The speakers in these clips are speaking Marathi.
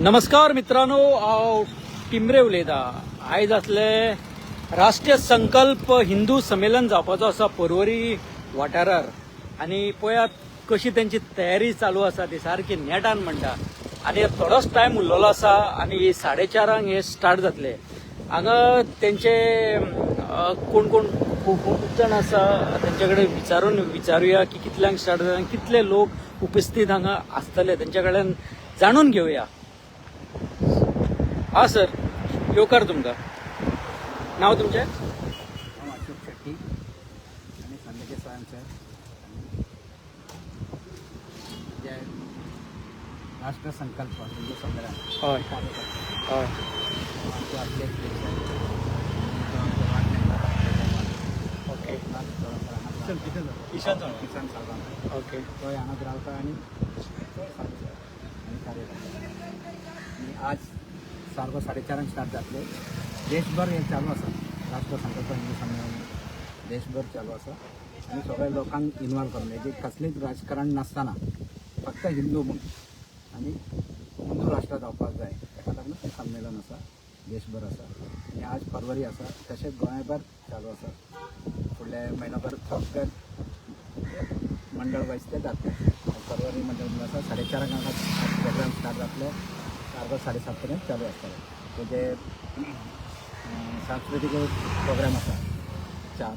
नमस्कार मित्रांनो, हांव टिमरे उलयतां. आयज आसले राष्ट्रीय संकल्प हिंदू संमेलन जावपाचो आसा पर्वरी वाठारार. आनी पळयात कशी तेंची तयारी चालू आसा, ती सारकी नेटान म्हणटा. आनी थोडोच टायम उरलेलो आसा आनी 4:30 हे स्टार्ट जातले. हांगा तेंचे कोण कोण खूब जाण आसा, तेंचे कडेन विचारुया की कितल्यांक स्टार्ट जाता, कितले लोक उपस्थित हांगा आसतले, तेंच्या कडल्यान जाणून घेवया. हा सर, येवकार तुमकां. नाव तुमचें? अशोक शेट्टी आणि संध्याचे सर जे राष्ट्रसंकल्प हिंदू संमेलन हय हय आमचे अध्यक्ष ओके किसान साहेबांना ओके तो हांगाच रावता आनी कार्यकर्ता. आणि आज सारको 4:30 स्टार्ट जातले. देशभर हे चालू आसा, राष्ट्रसंकल्प हिंदू संमेलन देशभर चालू आसा आनी सगळ्या लोकांक इन्वॉल्व करून हेजे कसलेंच राजकारण नासतना फक्त हिंदू म्हणून आनी हिंदू राष्ट्र जावपाक जाय, ताका लागून हें संमेलन आसा, देशभर आसा. आनी आज पर्वरी आसा, तशेंच गोंयभर चालू आसा. फुडल्या म्हयनोभर सगळे मंडळ वायज ते जातले. पर्वरी मंडळ म्हणून आसा, 4:30 हांगा प्रोग्राम स्टार्ट जातलो, सारको 7:30 पर्यंत चालू आसतले. तेजे सांस्कृतीक प्रोग्राम आसा 4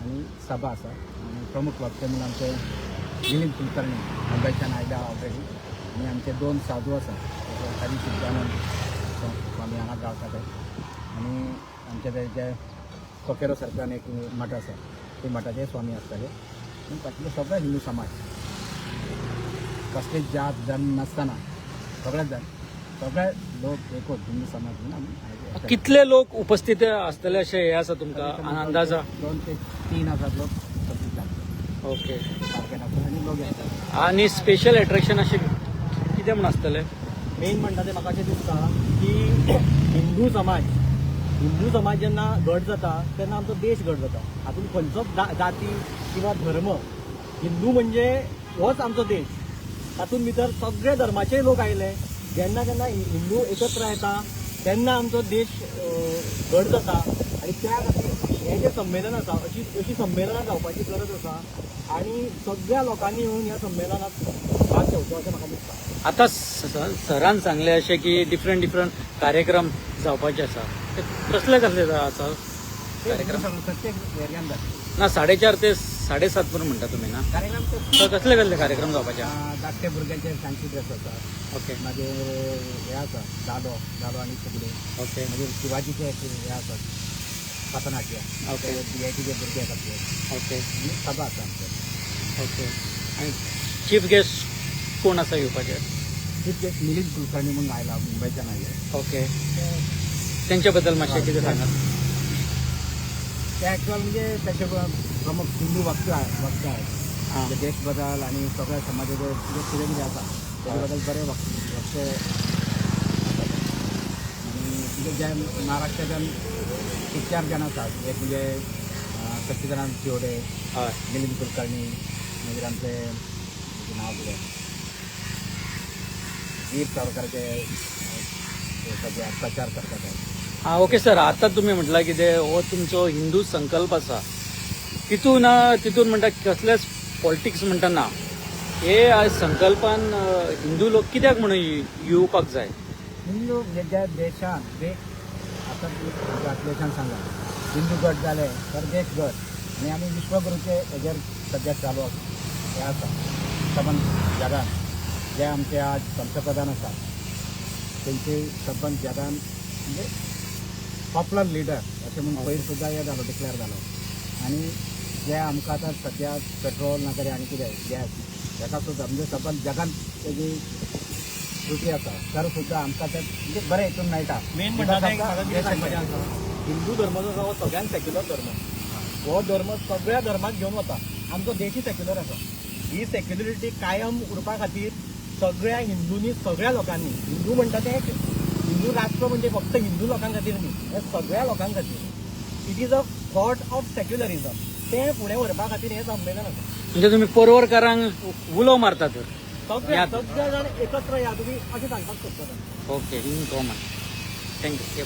आनी सभा आसा. आनी प्रमुख वक्ते म्हणून आमचे मिलिंद कुलकर्णी मुंबयच्यान आयल्या ऑलरेडी. आनी आमचे 2 साधू आसा, हरी सिद्धानंद स्वामी हांगा रावता ते. आनी आमचे ते जे कोकेरो सर्कलान एक मठ आसा, ते मठाचे स्वामी आसतले. आनी तातूंतलो सगळो हिंदू समाज, कसलेच जात धर्म नासतना सगळे लोक एकूच हिंदू समाज म्हणून आमी कितले लोक उपस्थित आसतले अशें हे आसा तुमकां अंदाजा? 2 ते 3 हजार लोक उपस्थित जातले. ओके. सारके नासता आनी लोक येतात. आनी स्पेशल एट्रॅक्शन अशें कितें म्हण आसतलें? मेन म्हणटा ते म्हाका अशें दिसता की हिंदू समाज जेन्ना घट जाता तेन्ना आमचो देश घट जाता. हातूंत खंयचोच जाती किंवा धर्म, हिंदू म्हणजे होच आमचो देश. तातूंत भितर सगळे धर्माचे लोक आयले. जेन्ना केन्ना हिंदू एकत्र येता तेन्ना आमचो देश घट जाता. आनी त्या खातीर हें जें संमेलन आसा, अशी संमेलनां जावपाची गरज आसा. आनी सगळ्या लोकांनी येवन ह्या संमेलनात भाग घेवचो अशें म्हाका दिसता. आतां सरान सांगलें अशें की डिफरंट कार्यक्रम जावपाचे आसा. ते कसले आसा कार्यक्रम? प्रत्येक एरियान जाता ना 4:30 ते 7:30 पर्यंत म्हणटा तुमी ना? कार्यक्रम ते तर कसले कार्यक्रम जावपाचे? धाकटे भुरग्यांचे फॅन्सी ड्रेस आसा. ओके मागीर हे आसा धालो आनी फुगडी. ओके मागीर शिवाजीचे हे आसा पथनाट्य. ओके. DITचे भुरगे येतात ते. ओके आनी सभा आसा आमचे. ओके. आनी चीफ गेस्ट कोण आसा येवपाचे? चीफ गेस्ट मिलिंद कुलकर्णी म्हणून आयला, मुंबयच्यान आयले. ओके. तेंच्या बद्दल मातशें कितें सांगात? ते ॲक्च्युअल म्हणजे त्याचे प्रमुख हिंदू वक्ते आहेत. हां. म्हणजे देश बदल आणि सगळ्या समाजाचे जे कितें कितें आसा त्याच्या बद्दल बरे वक्ते आसात. आणि म्हणजे जे महाराष्ट्राच्यान 4 जाण आसात. एक म्हणजे सच्चिदानंद चिवडे, हय मिलिंद कुलकर्णी, मागीर आमचे नांव कितें वीर सावरकराचे सगळे प्रचार करतात. हां ओके सर. आतां तुमी म्हटलां कितें हो तुमचो हिंदू संकल्प आसा, तितून म्हणटा कसलेच पॉलिटिक्स म्हणटा ना. हे आयज संकल्पान हिंदू लोक कित्याक म्हणून येवपाक जाय? हिंदू म्हणजे ज्या देशान आतां देशान सांगा हिंदू गट जाले तर देश गट. आनी आमी विश्वगुरूचे हेजेर सद्या चालू हे आसा सबंद जगान. जे आमचे आज पंतप्रधान आसा तेंचे सबंद जगान म्हणजे पॉप्युलर लिडर अशें म्हणून पयर सुद्दां हे जालो, डिक्लेअर जालो. आनी जे आमकां आतां सद्या पेट्रोल नाजारी आनी कितें गॅस हेका सुद्दां म्हणजे सबंद जगान तेजी श्रुती आसा तर सुद्दां आमकां ते म्हणजे बरें हितून मेळटा. मेन म्हणटा तें कितें सांगपाचें आसा, हिंदू धर्म जो आसा हो सगळ्यांत सेक्युलर धर्म. हो धर्म सगळ्या धर्माक घेवन वता. आमचो देशूय सेक्युलर आसा. ही सेक्युलरिटी कायम उरपा खातीर सगळ्या हिंदूंनी, सगळ्या लोकांनी, हिंदू म्हणटा ते हिंदू राष्ट्र म्हणजे फक्त हिंदू लोकां खातीर न्ही, हे सगळ्या लोकां खातीर. It is a thought of secularism. तें फुडें व्हरपा खातीर हें संमेलन आसा. म्हणजे तुमी पर्वरकारांक उलो मारता तर? सगळे या. सगळे जाण एकत्र या तुम्ही अशें सांगपाक सोदता. Okay in common thank you